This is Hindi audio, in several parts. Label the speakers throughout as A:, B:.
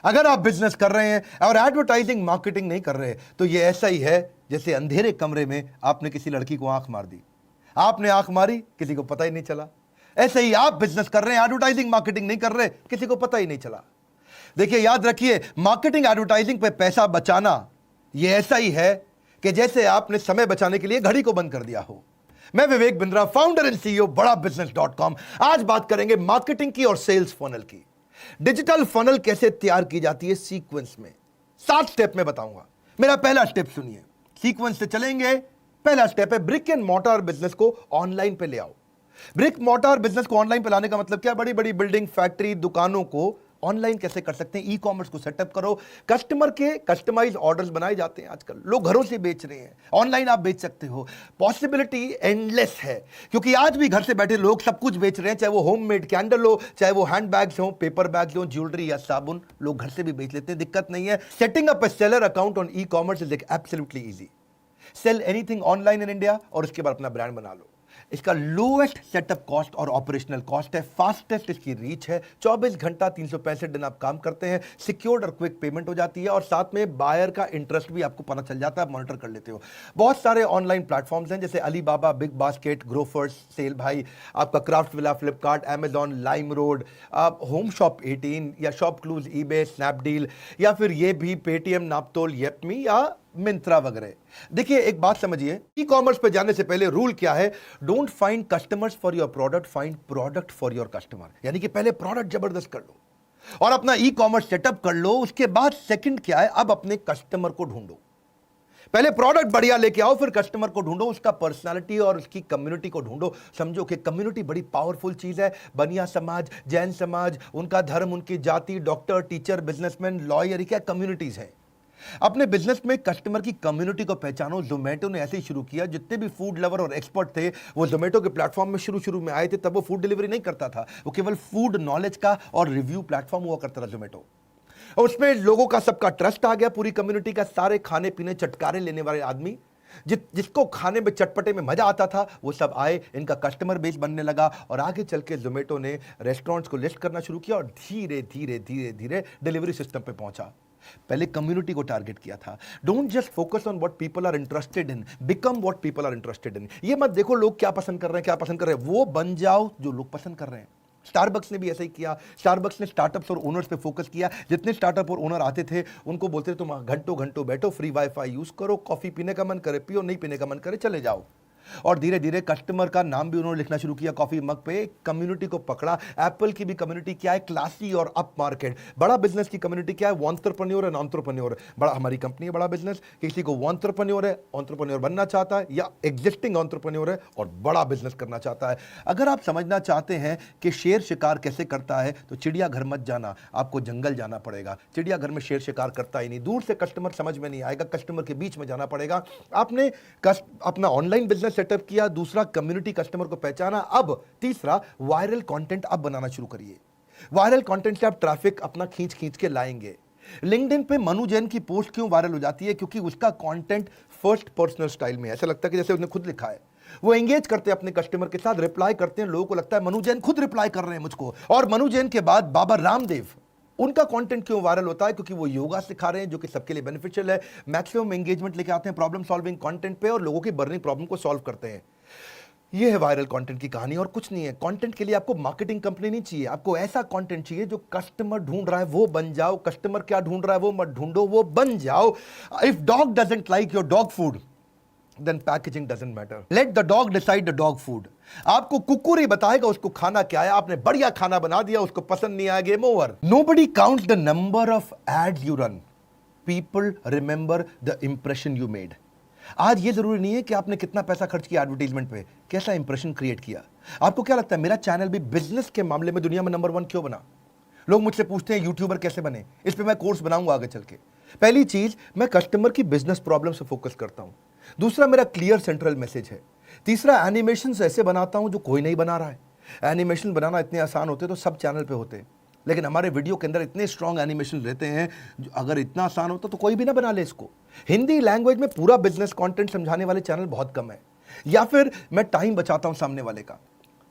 A: अगर आप बिजनेस कर रहे हैं और एडवर्टाइजिंग मार्केटिंग नहीं कर रहे तो ये ऐसा ही है जैसे अंधेरे कमरे में आपने किसी लड़की को आंख मार दी। आपने आंख मारी, किसी को पता ही नहीं चला। ऐसे ही आप बिजनेस कर रहे हैं, एडवर्टाइजिंग मार्केटिंग नहीं कर रहे, किसी को पता ही नहीं चला। देखिए, याद रखिए, मार्केटिंग एडवर्टाइजिंग पे पैसा बचाना ये ऐसा ही है कि जैसे आपने समय बचाने के लिए घड़ी को बंद कर दिया हो। मैं Vivek Bindra, founder and CEO बड़ा बिजनेस.com। आज बात करेंगे मार्केटिंग की और सेल्स फनल की। डिजिटल फनल कैसे तैयार की जाती है सीक्वेंस में 7 स्टेप में बताऊंगा। मेरा पहला स्टेप सुनिए, सीक्वेंस से चलेंगे। पहला स्टेप है ब्रिक एंड मोर्टार बिजनेस को ऑनलाइन पे ले आओ। ब्रिक मोर्टार बिजनेस को ऑनलाइन पे लाने का मतलब क्या? बड़ी बड़ी बिल्डिंग, फैक्ट्री, दुकानों को ऑनलाइन कैसे कर सकते हैं? ई कॉमर्स को सेटअप करो। कस्टमर के कस्टमाइज ऑर्डर्स बनाए जाते हैं आजकल, लोग घरों से बेच रहे हैं, ऑनलाइन आप बेच सकते हो। पॉसिबिलिटी एंडलेस है, क्योंकि आज भी घर से बैठे लोग सब कुछ बेच रहे हैं, चाहे वो होममेड कैंडल हो, चाहे वो हैंड बैग्स हो, पेपर बैग्स हो, ज्वेलरी या साबुन, लोग घर से भी बेच लेते हैं, दिक्कत नहीं है। Setting up A seller account on e commerce is absolutely easy. Sell anything online in India और उसके बाद अपना ब्रांड बना लो। इसका लोएस्ट सेटअप कॉस्ट और ऑपरेशनल कॉस्ट है, फास्टेस्ट इसकी रीच है। 24 घंटा 365 दिन आप काम करते हैं, सिक्योर्ड और क्विक पेमेंट हो जाती है, और साथ में बायर का इंटरेस्ट भी आपको पता चल जाता है, मॉनिटर कर लेते हो। बहुत सारे ऑनलाइन प्लेटफॉर्म्स हैं जैसे अलीबाबा, बिग बास्केट, ग्रोफर्स, सेल भाई, आपका Craftsvilla, Flipkart, Amazon, LimeRoad, आप होम शॉप 18 या शॉप क्लूज, ईबे, स्नैपडील, या फिर ये भी पेटीएम, नापतोल, येपमी या मिंत्रा वगैरह। देखिए, एक बात समझिए, ई कॉमर्स पे जाने से पहले रूल क्या है? Don't find customers for your product, find product for your customer. यानी कि पहले प्रोडक्ट जबरदस्त कर लो और अपना ई कॉमर्स सेटअप कर लो। उसके बाद सेकंड क्या है? अब अपने कस्टमर को ढूंढो। पहले प्रोडक्ट बढ़िया लेके आओ, फिर कस्टमर को ढूंढो, उसका पर्सनालिटी और उसकी कम्युनिटी को ढूंढो। समझो कि कम्युनिटी बड़ी पावरफुल चीज है। बनिया समाज, जैन समाज, उनका धर्म, उनकी जाति, डॉक्टर, टीचर, बिजनेसमैन, लॉयर, क्या कम्युनिटीज है। अपने बिजनेस में कस्टमर की कम्युनिटी को पहचानो। जोमेटो ने ऐसे ही शुरू किया। जितने भी फूड लवर और एक्सपर्ट थे वो जोमेटो के प्लेटफॉर्म में शुरू में आए थे। तब वो फूड डिलीवरी नहीं करता था, वो केवल फूड नॉलेज का और रिव्यू प्लेटफॉर्म हुआ करता था जोमेटो। और उसमें लोगों का सबका ट्रस्ट आ गया, पूरी कम्युनिटी का। सारे खाने पीने चटकारे लेने वाले आदमी, जिसको खाने में चटपटे में मजा आता था, वो सब आए, इनका कस्टमर बेस बनने लगा। और आगे चल के जोमेटो ने रेस्टोरेंट्स को लिस्ट करना शुरू किया और धीरे धीरे धीरे धीरे डिलीवरी सिस्टम पे पहुंचा। पहले कम्युनिटी को टारगेट किया था। Don't just focus on what people are interested in, become what people are interested in. ये मत देखो लोग क्या पसंद कर रहे हैं, क्या पसंद कर रहे हैं, वो बन जाओ जो लोग पसंद कर रहे हैं। स्टारबक्स ने भी ऐसा ही किया। स्टारबक्स ने स्टार्टअप्स और ओनर्स पे फोकस किया। जितने स्टार्टअप और ओनर आते थे उनको बोलते थे तुम घंटों घंटों बैठो, फ्री वाईफाई यूज करो, कॉफी पीने का मन करे पियो, नहीं पीने का मन करे चले जाओ। और धीरे धीरे कस्टमर का नाम भी उन्होंने लिखना शुरू किया कॉफी मग पे। कम्युनिटी को पकड़ा। एप्पल की भी कम्युनिटी क्या है? क्लासी और अप मार्केट। बड़ा बिजनेस की कम्युनिटी क्या है? वॉन्टरप्रेन्योर एंड एंटरप्रेन्योर। बड़ा, हमारी कंपनी है बड़ा बिजनेस। किसी को वॉन्टरप्रेन्योर है, एंटरप्रेन्योर बनना चाहता है, या एग्जिस्टिंग एंटरप्रेन्योर है और बड़ा बिजनेस करना चाहता है। अगर आप समझना चाहते हैं कि शेर शिकार कैसे करता है तो चिड़ियाघर मत जाना, आपको जंगल जाना पड़ेगा। चिड़ियाघर में शेर शिकार करता ही नहीं, दूर से कस्टमर समझ में नहीं आएगा, कस्टमर के बीच में जाना पड़ेगा। आपने अपना ऑनलाइन बिजनेस सेटअप किया, दूसरा कम्युनिटी कस्टमर को पहचाना, अब तीसरा वायरल कंटेंट अब बनाना शुरू करिए। वायरल कंटेंट से आप ट्रैफिक अपना खींच खींच के लाएंगे। लिंक्डइन पे मनु जैन की पोस्ट क्यों वायरल हो जाती है? क्योंकि उसका कंटेंट फर्स्ट पर्सनल स्टाइल में, ऐसा लगता है कि जैसे उसने खुद लिखा है। वो एंगेज करते हैं अपने कस्टमर के साथ, रिप्लाई करते हैं, लोगों को लगता है मनु जैन खुद रिप्लाई कर रहे हैं मुझको। और मनु जैन के बाद बाबा रामदेव, उनका कंटेंट क्यों वायरल होता है? क्योंकि वो योगा सिखा रहे हैं जो कि सबके लिए बेनिफिशियल है। मैक्सिमम एंगेजमेंट लेके आते हैं प्रॉब्लम सॉल्विंग कंटेंट पे और लोगों की बर्निंग प्रॉब्लम को सॉल्व करते हैं। ये है वायरल कंटेंट की कहानी और कुछ नहीं है। कंटेंट के लिए आपको मार्केटिंग कंपनी नहीं चाहिए, आपको ऐसा कंटेंट चाहिए जो कस्टमर ढूंढ रहा है वो बन जाओ। कस्टमर क्या ढूंढ रहा है वो मत ढूंढो, वो बन जाओ। If dog doesn't like your dog food then packaging doesn't matter. Let the dog decide the dog food. आपको कुकुर ही बताएगा उसको खाना क्या है। आपने बढ़िया खाना बना दिया, उसको पसंद नहीं आया, game over. Nobody counts the number of ads you run. People remember the impression you made. आज ये जरूरी नहीं है कि आपने कितना पैसा खर्च किया एडवर्टाइजमेंट पे, कैसा इंप्रेशन क्रिएट किया। आपको क्या लगता है मेरा चैनल भी बिजनेस के मामले में दुनिया में नंबर 1 क्यों बना? लोग मुझसे पूछते हैं यूट्यूबर कैसे बने, इस पे मैं कोर्स बनाऊंगा आगे चल के। पहली चीज, मैं कस्टमर की बिजनेस प्रॉब्लम से फोकस करता हूं। दूसरा, मेरा क्लियर सेंट्रल मैसेज है। तीसरा, एनिमेशन ऐसे बनाता हूं जो कोई नहीं बना रहा है। एनिमेशन बनाना इतने आसान होते तो सब चैनल पे होते, लेकिन हमारे वीडियो के अंदर इतने स्ट्रॉन्ग एनिमेशन रहते हैं, अगर इतना आसान होता तो कोई भी ना बना ले इसको। हिंदी लैंग्वेज में पूरा बिजनेस कंटेंट समझाने वाले चैनल बहुत कम है, या फिर मैं टाइम बचाता हूं सामने वाले का।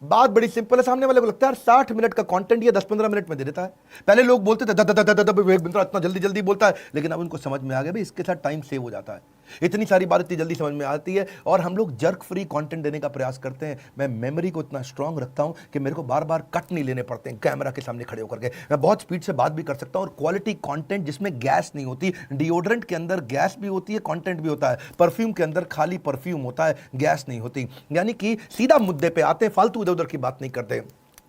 A: बात बड़ी सिंपल है, सामने वाले को लगता है 60 मिनट का कंटेंट ये 10-15 मिनट में दे देता है। पहले लोग बोलते थे विवेक बिंद्रा इतना जल्दी जल्दी बोलता है, लेकिन अब उनको समझ में आ गया भाई इसके साथ टाइम सेव हो जाता है, इतनी सारी बात इतनी जल्दी समझ में आती है, और हम लोग जर्क फ्री कंटेंट देने का प्रयास करते हैं। मैं मेमोरी को इतना स्ट्रांग रखता हूं कि मेरे को बार बार कट नहीं लेने पड़ते हैं कैमरा के सामने खड़े होकर के, मैं बहुत स्पीड से बात भी कर सकता हूं, और क्वालिटी कंटेंट जिसमें गैस नहीं होती। डिओड्रेंट के अंदर गैस भी होती है, कंटेंट भी होता है, परफ्यूम के अंदर खाली परफ्यूम होता है, गैस नहीं होती। यानी कि सीधा मुद्दे पे आते हैं, फालतू इधर उधर की बात नहीं करते।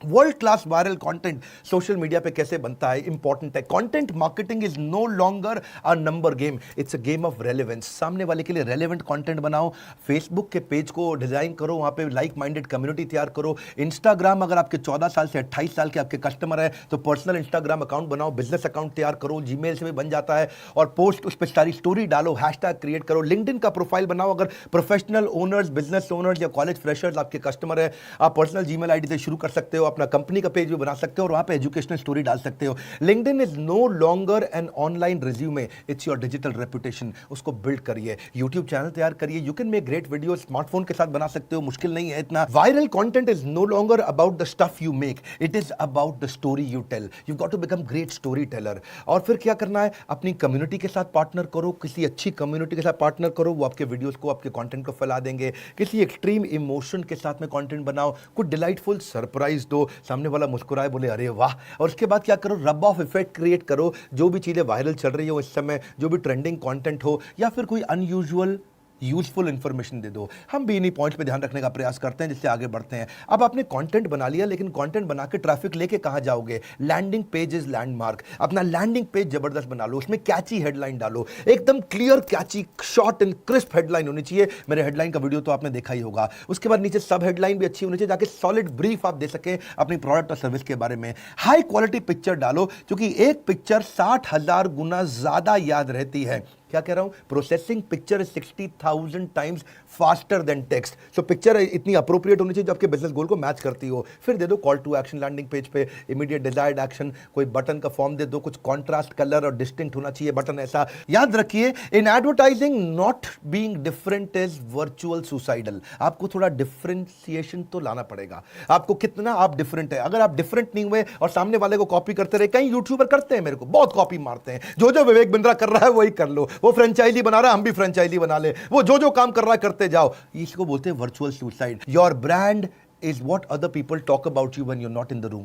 A: World class viral content social media पे कैसे बनता है, इंपॉर्टेंट है। Content marketing is no longer a number game, it's a game of relevance. सामने वाले के लिए रेलेवेंट कंटेंट बनाओ, फेसबुक के पेज को डिजाइन करो, वहां पे लाइक माइंडेड कम्युनिटी तैयार करो। इंस्टाग्राम, अगर आपके 14 साल से 28 साल के आपके कस्टमर है तो पर्सनल इंस्टाग्राम अकाउंट बनाओ, बिजनेस अकाउंट तैयार करो, जीमेल से भी बन जाता है, और पोस्ट उस पर सारी स्टोरी डालो, हैशटैग क्रिएट करो। लिंक्डइन का प्रोफाइल बनाओ, अगर प्रोफेशनल ओनर्स, बिजनेस ओनर्स या कॉलेज फ्रेशर्स आपके कस्टमर है, आप पर्सनल जीमेल आईडी से शुरू कर सकते हो, अपना कंपनी का पेज भी बना सकते हो और वहां पे एजुकेशनल स्टोरी डाल सकते हो। LinkedIn is no longer an online resume, it's your digital reputation. उसको बिल्ड करिए, यूट्यूब चैनल तैयार करिए, you can make great video, smartphone के साथ बना सकते हो, मुश्किल नहीं है इतना। Viral content is no longer about the stuff you make, it is about the story you tell. You got to become great story teller. और फिर क्या करना है, अपनी कम्युनिटी के साथ पार्टनर करो, किसी अच्छी कम्युनिटी के साथ पार्टनर करो, वो आपके वीडियोस को, आपके कंटेंट को फैला देंगे। किसी एक्सट्रीम इमोशन के साथ में कंटेंट बनाओ, कुछ डिलाइटफुल सरप्राइज दो, सामने वाला मुस्कुराए, बोले अरे वाह। और उसके बाद क्या करो, रब ऑफ इफेक्ट क्रिएट करो। जो भी चीजें वायरल चल रही हो इस समय, जो भी ट्रेंडिंग कंटेंट हो, या फिर कोई अनयूजुअल यूजफुल इंफॉर्मेशन दे दो। हम भी इन्हीं पॉइंट्स पे ध्यान रखने का प्रयास करते हैं, जिससे आगे बढ़ते हैं। अब आपने कंटेंट बना लिया, लेकिन कंटेंट बना के ट्रैफिक लेके कहां जाओगे? Landing page is landmark. अपना लैंडिंग पेज जबरदस्त बना लो, उसमें कैची हेडलाइन डालो, एकदम clear, catchy, short and crisp headline होनी चाहिए। मेरे हेडलाइन का वीडियो तो आपने देखा ही होगा। उसके बाद नीचे सब हेडलाइन भी अच्छी होनी चाहिए, ताकि सॉलिड ब्रीफ आप दे सके अपनी प्रोडक्ट और सर्विस के बारे में। हाई क्वालिटी पिक्चर डालो, क्योंकि एक पिक्चर 60,000 गुना ज्यादा याद रहती है। क्या कह रहा हूं? Processing picture 60,000 times faster than text. So picture इतनी अप्रोप्रिएट होनी चाहिए जो आपके बिजनेस गोल को मैच करती हो। फिर दे दो call to action landing page पे, इमीडिएट डिजायर्ड एक्शन, कोई बटन का फॉर्म दे दो, कुछ कॉन्ट्रास्ट कलर और डिस्टिंक्ट होना चाहिए बटन ऐसा। याद रखिए, in advertising not being different is virtual suicidal. आपको थोड़ा डिफरेंशिएशन तो लाना पड़ेगा। आपको कितना आप डिफरेंट है, अगर आप डिफरेंट नहीं हुए और सामने वाले को कॉपी करते रहे, कई यूट्यूबर करते हैं, मेरे को बहुत कॉपी मारते हैं। जो विवेक बिंद्रा कर रहा है वही कर लो, वो फ्रेंचाइजी बना रहा है हम भी फ्रेंचाइजी बना ले, वो जो काम कर रहा है करते जाओ। इसको बोलते हैं virtual suicide. Your brand is what other people talk about you when you are not in the room.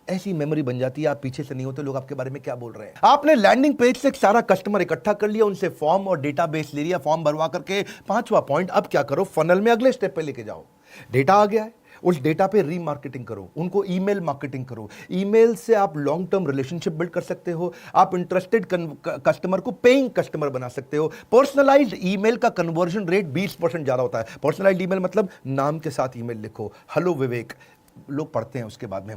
A: ऐसी मेमोरी बन जाती है, आप पीछे से नहीं होते, लोग आपके बारे में क्या बोल रहे हैं। आपने लैंडिंग पेज से सारा कस्टमर इकट्ठा कर लिया, उनसे फॉर्म और डेटाबेस ले लिया, फॉर्म भरवा करके। 5वां पॉइंट, अब क्या करो, फनल में अगले स्टेप पे लेके जाओ। डेटा आ गया है, उस डेटा पे रीमार्केटिंग करो, उनको ईमेल मार्केटिंग करो। ईमेल से आप लॉन्ग टर्म रिलेशनशिप बिल्ड कर सकते हो, आप इंटरेस्टेड कस्टमर को पेइंग कस्टमर बना सकते हो। पर्सनलाइज्ड ईमेल का कन्वर्जन रेट 20% ज्यादा होता है। पर्सनलाइज्ड ईमेल मतलब नाम के साथ ईमेल लिखो, हेलो विवेक, लोग पढ़ते हैं उसके बाद में।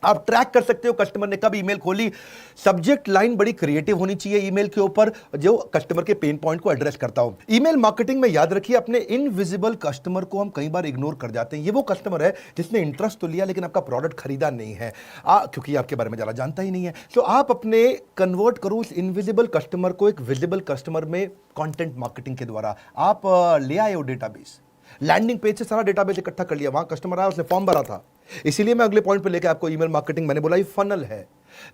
A: आप ट्रैक कर सकते हो कस्टमर ने कब ईमेल खोली। सब्जेक्ट लाइन बड़ी क्रिएटिव होनी चाहिए ईमेल के ऊपर, जो कस्टमर के पेन पॉइंट को एड्रेस करता हो। ईमेल मार्केटिंग में याद रखिए, अपने इनविजिबल कस्टमर को हम कई बार इग्नोर कर जाते हैं। ये वो कस्टमर है जिसने इंटरेस्ट तो लिया लेकिन आपका प्रोडक्ट खरीदा नहीं है, क्योंकि आपके बारे में ज़्यादा जानता ही नहीं है। तो आप अपने कन्वर्ट करो उस इनविजिबल कस्टमर को एक विजिबल कस्टमर में कंटेंट मार्केटिंग के द्वारा। आप ले आए हो डेटाबेस, लैंडिंग पेज से सारा डेटाबेस इकट्ठा कर लिया, वहां कस्टमर आया, उसने फॉर्म भरा था। इसीलिए मैं अगले पॉइंट पे लेके आपको ईमेल मार्केटिंग, मैंने बोला ये फनल है।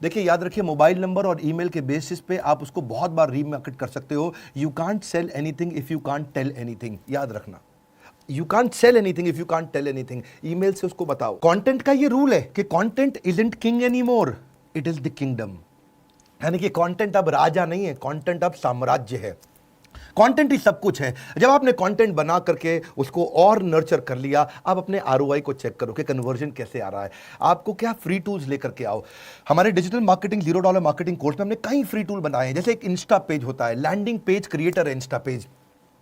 A: देखिए याद रखिए, मोबाइल नंबर और ईमेल के बेसिस पे आप उसको बहुत बार रीमार्केट कर सकते हो। You can't sell anything if you can't tell anything, याद रखना। You can't sell anything if you can't tell anything. Email से उसको बताओ। कंटेंट का ये रूल है कि content isn't king any more, it is the kingdom. यानी कि कंटेंट अब राजा नहीं है, कंटेंट अब साम्राज्य है। कंटेंट ही सब कुछ है। जब आपने कंटेंट बना करके उसको और नर्चर कर लिया, आप अपने आरओआई को चेक करो कि कन्वर्जन कैसे आ रहा है। आपको क्या फ्री टूल्स लेकर के आओ। हमारे डिजिटल मार्केटिंग $0 मार्केटिंग कोर्स में हमने कई फ्री टूल बनाए हैं। जैसे एक इंस्टा पेज होता है, लैंडिंग पेज क्रिएटर है इंस्टा पेज।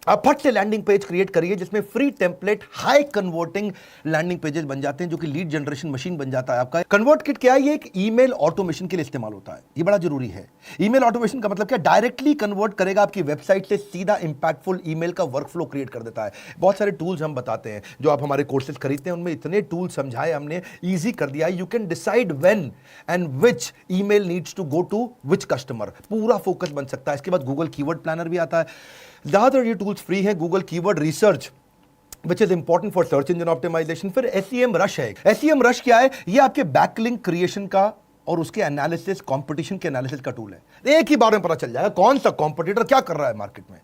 A: आप फट से लैंडिंग पेज क्रिएट करिए जिसमें free template high converting landing pages बन जाते हैं, जो कि लीड जनरेशन मशीन बन जाता है आपका। कन्वर्ट किट क्या है? ये एक ईमेल ऑटोमेशन के लिए इस्तेमाल होता है, ये बड़ा जरूरी है। ईमेल ऑटोमेशन का मतलब क्या? डायरेक्टली कन्वर्ट करेगा आपकी वेबसाइट से सीधा इंपैक्टफुल ईमेल का वर्कफ्लो क्रिएट कर देता है। बहुत सारे टूल्स हम बताते हैं, जो आप हमारे कोर्सेज खरीदते हैं उनमें इतने टूल समझाए हमने, ईजी कर दिया है। You can decide when and which email needs to go to which customer, पूरा फोकस बन सकता है। इसके बाद गूगल कीवर्ड प्लानर भी आता है। ज्यादातर ये टूल्स फ्री है। Google keyword research which is important for search engine optimisation. फिर SEM रश है। SEM रश क्या है? ये आपके बैकलिंक क्रिएशन का और उसके एनालिसिस, कंपटीशन के एनालिसिस का टूल है। एक ही बार में पता चल जाएगा कौन सा कंपटीटर क्या कर रहा है मार्केट में।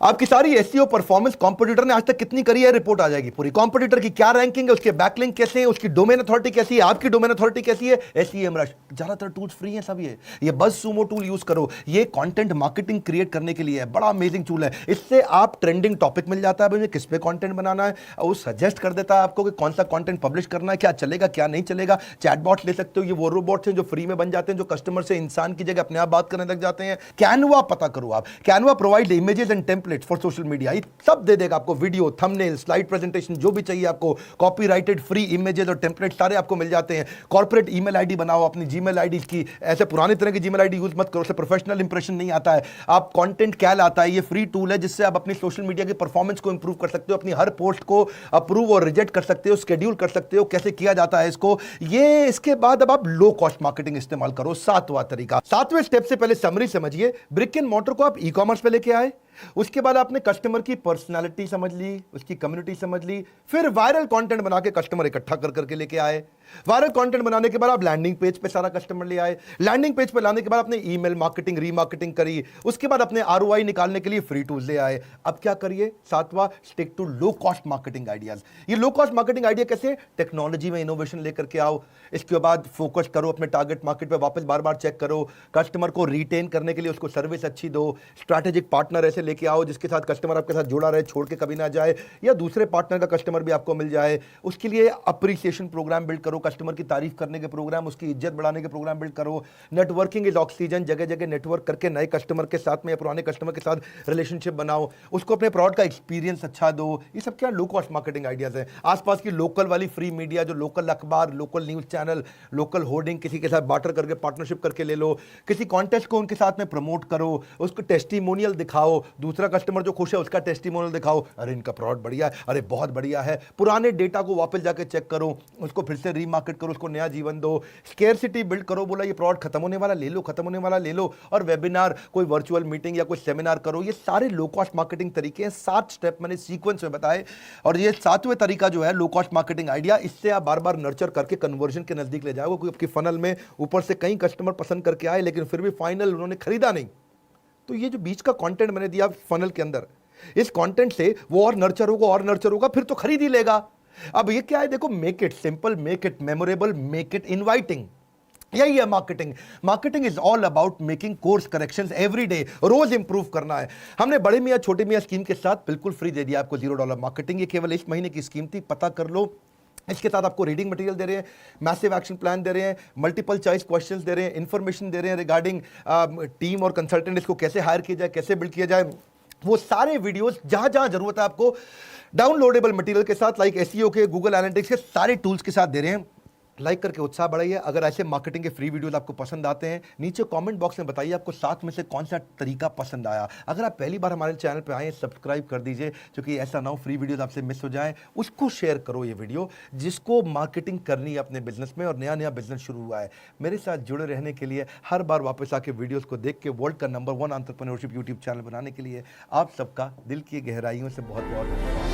A: आपकी सारी SEO परफॉर्मेंस कॉम्पिटिटर ने आज तक कितनी करी है, रिपोर्ट आ जाएगी पूरी। कॉम्पिटिटर की क्या रैंकिंग है, उसके बैकलिंक कैसे हैं, उसकी डोमेन अथॉरिटी कैसी है, आपकी डोमेन अथॉरिटी कैसी है। SEM रश, ज्यादातर टूल्स फ्री हैं सब। ये बज़सूमो टूल यूज करो, ये कंटेंट मार्केटिंग क्रिएट करने के लिए है, बड़ा अमेजिंग टूल है। इससे आप ट्रेंडिंग टॉपिक मिल जाता है, मुझे किस पे कंटेंट बनाना है, वो सजेस्ट कर देता है आपको कि कौन सा कंटेंट पब्लिश करना है, क्या चलेगा क्या नहीं चलेगा। चैटबॉट ले सकते हो, ये वो रोबोट्स हैं जो फ्री में बन जाते हैं, जो कस्टमर से इंसान की जगह अपने आप बात करने लग जाते हैं। कैनवा पता करो आप, Canva provide images and templates for social media, सब दे देगा आपको, वीडियो, थंबनेल, स्लाइड प्रेजेंटेशन, जो भी चाहिए आपको, कॉपीराइटेड फ्री इमेजेस और टेम्पलेट सारे आपको मिल जाते हैं। कॉर्पोरेट ईमेल आईडी बनाओ अपनी जीमेल आईडी की, ऐसे पुराने तरह की जीमेल आईडी यूज मत करो, उससे प्रोफेशनल इंप्रेशन नहीं आता है। आप कंटेंट कैल आता है, ये फ्री टूल है जिससे आप अपनी सोशल मीडिया की परफॉर्मेंस को इंप्रूव कर सकते हो, अपनी हर पोस्ट को अप्रूव और रिजेक्ट कर सकते हो, शेड्यूल कर सकते हो, कैसे किया जाता है इसको। ये इसके बाद अब आप लो कॉस्ट मार्केटिंग इस्तेमाल करो, 7वां तरीका। 7वें स्टेप से पहले समरी समझिए। ब्रिक एंड मॉर्टर को आप ई-कॉमर्स पे लेके आए, उसके बाद आपने कस्टमर की पर्सनालिटी समझ ली, उसकी कम्युनिटी समझ ली, फिर वायरल कंटेंट बना के कस्टमर इकट्ठा कर करके लेके आए। वायरल कंटेंट बनाने के बाद आप लैंडिंग पेज पे सारा कस्टमर ले आए। लैंडिंग पेज पे लाने के बाद आपने ईमेल मार्केटिंग, रीमार्केटिंग करी, उसके बाद अपने ROI निकालने के लिए फ्री टूल्स ले आए। अब क्या करिए? 7वां, stick to low cost marketing ideas. ये लो कॉस्ट मार्केटिंग आइडिया कैसे? टेक्नोलॉजी में इनोवेशन लेकर के आओ। इसके बाद फोकस करो अपने टारगेट मार्केट पे, वापस बार बार चेक करो। कस्टमर को रिटेन करने के लिए उसको सर्विस अच्छी दो। स्ट्रैटेजिक पार्टनर ऐसे लेके आओ जिसके साथ कस्टमर आपके साथ जुड़ा रहे, छोड़ के कभी ना जाए, या दूसरे पार्टनर का कस्टमर भी आपको मिल जाए। उसके लिए अप्रिसिएशन प्रोग्राम बिल्ड करो, कस्टमर की तारीफ करने के प्रोग्राम, उसकी इज्जत बढ़ाने के प्रोग्राम बिल्ड करो। नेटवर्किंग इज ऑक्सीजन, जगह जगह नेटवर्क करके नए कस्टमर के साथ में या पुराने कस्टमर के साथ रिलेशनशिप बनाओ, उसको अपने प्रोडक्ट का एक्सपीरियंस अच्छा दो। ये सब क्या लो कॉस्ट मार्केटिंग आइडियाज हैं। आसपास की लोकल वाली फ्री मीडिया, जो लोकल अखबार, local news channel, local hoarding किसी के साथ बार्टर करके पार्टनरशिप करके ले लो। किसी कॉन्टेस्ट को उनके साथ में प्रमोट करो, उसको टेस्टिमोनियल दिखाओ, दूसरा कस्टमर जो खुश है उसका टेस्टिमोनियल दिखाओ, अरे इनका प्रोडक्ट बढ़िया है, अरे बहुत बढ़िया है। पुराने डेटा को वापस जाके चेक करो, उसको फिर से रीमार्केट करो, उसको नया जीवन दो। स्केर्सिटी बिल्ड करो, बोला ये प्रोडक्ट खत्म होने वाला ले लो, खत्म होने वाला ले लो। और वेबिनार, कोई वर्चुअल मीटिंग या कोई सेमिनार करो। ये सारे लो कॉस्ट मार्केटिंग तरीके हैं। 7 स्टेप मैंने सीक्वेंस में बताए, और ये 7वें तरीका जो है लो कॉस्ट मार्केटिंग आइडिया, इससे आप बार बार नर्चर करके कन्वर्जन के नजदीक ले जाओगे। कोई आपकी फनल में ऊपर से कई कस्टमर पसंद करके आए लेकिन फिर भी फाइनल उन्होंने खरीदा नहीं, तो ये जो बीच का कंटेंट मैंने दिया फनल के अंदर, इस कंटेंट से वो और नर्चर होगा और नर्चर होगा, फिर तो खरीद ही लेगा। अब ये क्या है? देखो, make it simple, make it memorable, make it inviting. यही है marketing. Marketing is all about making course corrections every day, रोज इंप्रूव करना है। हमने बड़े मियां छोटे मियां स्कीम के साथ बिल्कुल फ्री दे दिया आपको $0 मार्केटिंग। ये केवल इस महीने की स्कीम थी, पता कर लो। इसके साथ आपको रीडिंग मटेरियल दे रहे हैं, मैसिव एक्शन प्लान दे रहे हैं, मल्टीपल चॉइस क्वेश्चंस दे रहे हैं, इंफॉर्मेशन दे रहे हैं रिगार्डिंग टीम और कंसल्टेंट, इसको कैसे हायर किया जाए, कैसे बिल्ड किया जाए। वो सारे वीडियोस जहां जहां जरूरत है आपको डाउनलोडेबल मटेरियल के साथ, लाइक SEO के, गूगल एनालिटिक्स के सारे टूल्स के साथ दे रहे हैं। लाइक करके उत्साह बढ़ाइए। अगर ऐसे मार्केटिंग के फ्री वीडियोस आपको पसंद आते हैं, नीचे कमेंट बॉक्स में बताइए आपको 7 में से कौन सा तरीका पसंद आया। अगर आप पहली बार हमारे चैनल पे आए, सब्सक्राइब कर दीजिए, क्योंकि ऐसा ना हो फ्री वीडियोस आपसे मिस हो जाएं। उसको शेयर करो ये वीडियो, जिसको मार्केटिंग करनी है अपने बिजनेस में और नया नया बिजनेस शुरू हुआ है। मेरे साथ जुड़े रहने के लिए, हर बार वापस आके वीडियोस को देख के वर्ल्ड का नंबर 1 एंटरप्रेन्योरशिप यूट्यूब चैनल बनाने के लिए आप सबका दिल की गहराइयों से बहुत बहुत धन्यवाद।